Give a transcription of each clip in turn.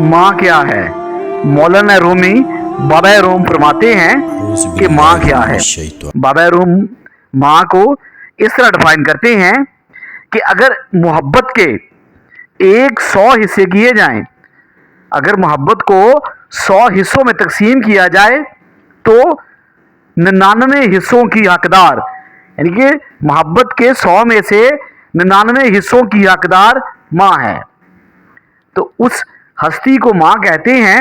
ماں کیا ہے؟ مولانا رومی بابا روم فرماتے ہیں کہ ماں کیا ہے۔ بابا روم ماں کو اس طرح ڈیفائن کرتے ہیں کہ اگر محبت کے 100 حصے کیے جائیں، اگر محبت کو 100 حصوں میں تقسیم کیا جائے تو 99 حصوں کی حقدار، یعنی کہ محبت کے 100 میں سے 99 حصوں کی حقدار ماں ہے۔ تو اس ہستی کو ماں کہتے ہیں،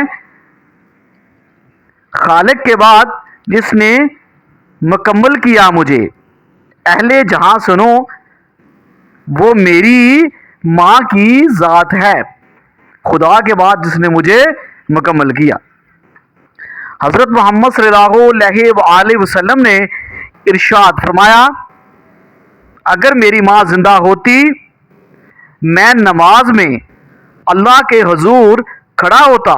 خالق کے بعد جس نے مکمل کیا مجھے، اہل جہاں سنو وہ میری ماں کی ذات ہے، خدا کے بعد جس نے مجھے مکمل کیا۔ حضرت محمد صلی اللہ علیہ وآلہ وسلم نے ارشاد فرمایا، اگر میری ماں زندہ ہوتی، میں نماز میں اللہ کے حضور کھڑا ہوتا،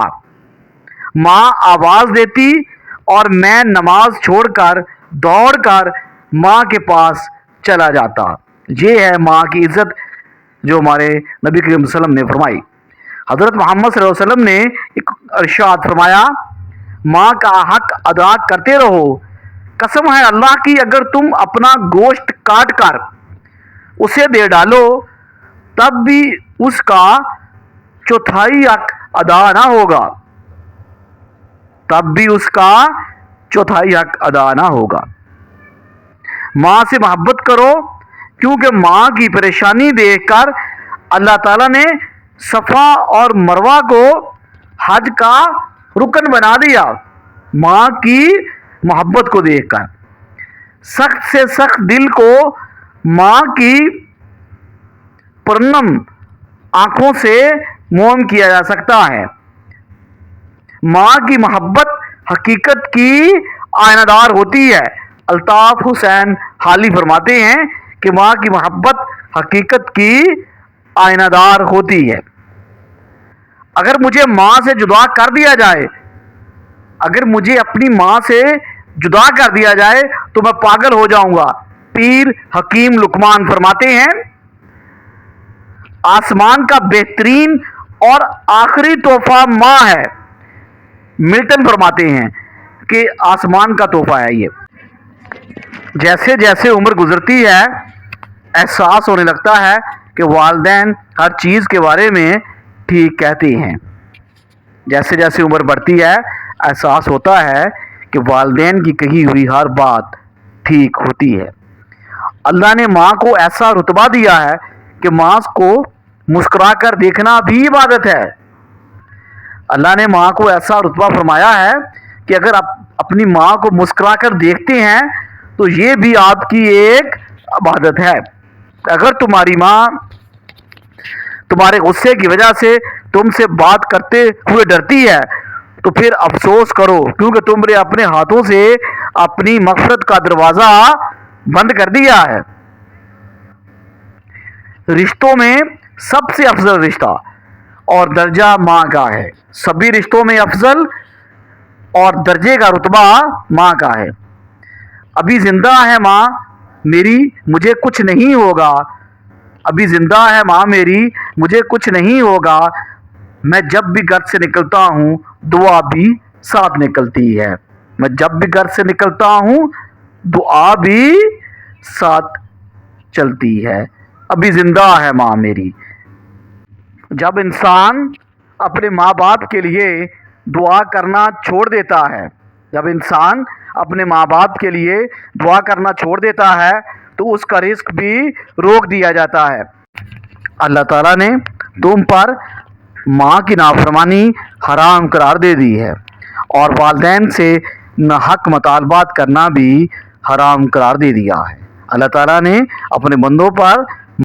ماں آواز دیتی اور میں نماز چھوڑ کر دوڑ کر ماں کے پاس چلا جاتا۔ یہ ہے ماں کی عزت جو ہمارے نبی کریم صلی اللہ علیہ وسلم نے فرمائی۔ حضرت محمد صلی اللہ علیہ وسلم نے ایک ارشاد فرمایا، ماں کا حق ادا کرتے رہو، قسم ہے اللہ کی اگر تم اپنا گوشت کاٹ کر اسے دے ڈالو تب بھی اس کا چوتھائی حق ادا نہ ہوگا، تب بھی اس کا چوتھائی حق ادا نہ ہوگا۔ ماں سے محبت کرو، کیونکہ ماں کی پریشانی دیکھ کر اللہ تعالیٰ نے صفا اور مروہ کو حج کا رکن بنا دیا، ماں کی محبت کو دیکھ کر۔ سخت سے سخت دل کو ماں کی پرنم آنکھوں سے موم کیا جا سکتا ہے۔ ماں کی محبت حقیقت کی آئینہ دار ہوتی ہے۔ الطاف حسین حالی فرماتے ہیں کہ ماں کی محبت حقیقت کی آئینہ دار ہوتی ہے۔ اگر مجھے ماں سے جدا کر دیا جائے، اگر مجھے اپنی ماں سے جدا کر دیا جائے تو میں پاگل ہو جاؤں گا۔ پیر حکیم لقمان فرماتے ہیں، آسمان کا بہترین اور آخری تحفہ ماں ہے۔ ملٹن فرماتے ہیں کہ آسمان کا تحفہ ہے یہ۔ جیسے جیسے عمر گزرتی ہے احساس ہونے لگتا ہے کہ والدین ہر چیز کے بارے میں ٹھیک کہتے ہیں۔ جیسے جیسے عمر بڑھتی ہے احساس ہوتا ہے کہ والدین کی کہی ہوئی ہر بات ٹھیک ہوتی ہے۔ اللہ نے ماں کو ایسا رتبہ دیا ہے کہ ماں کو مسکرا کر دیکھنا بھی عبادت ہے۔ اللہ نے ماں کو ایسا رتبہ فرمایا ہے کہ اگر آپ اپنی ماں کو مسکرا کر دیکھتے ہیں تو یہ بھی آپ کی ایک عبادت ہے۔ اگر تمہاری ماں تمہارے غصے کی وجہ سے تم سے بات کرتے ہوئے ڈرتی ہے تو پھر افسوس کرو، کیونکہ تم نے اپنے ہاتھوں سے اپنی مغفرت کا دروازہ بند کر دیا ہے۔ رشتوں میں سب سے افضل رشتہ اور درجہ ماں کا ہے۔ سبھی رشتوں میں افضل اور درجے کا رتبہ ماں کا ہے۔ ابھی زندہ ہے ماں میری، مجھے کچھ نہیں ہوگا، ابھی زندہ ہے ماں میری، مجھے کچھ نہیں ہوگا، میں جب بھی گھر سے نکلتا ہوں دعا بھی ساتھ نکلتی ہے، میں جب بھی گھر سے نکلتا ہوں دعا بھی ساتھ چلتی ہے، ابھی زندہ ہے ماں میری۔ جب انسان اپنے ماں باپ کے لیے دعا کرنا چھوڑ دیتا ہے، جب انسان اپنے ماں باپ کے لیے دعا کرنا چھوڑ دیتا ہے تو اس کا رزق بھی روک دیا جاتا ہے۔ اللہ تعالیٰ نے تم پر ماں کی نافرمانی حرام قرار دے دی ہے اور والدین سے ناحق مطالبات کرنا بھی حرام قرار دے دیا ہے۔ اللہ تعالیٰ نے اپنے بندوں پر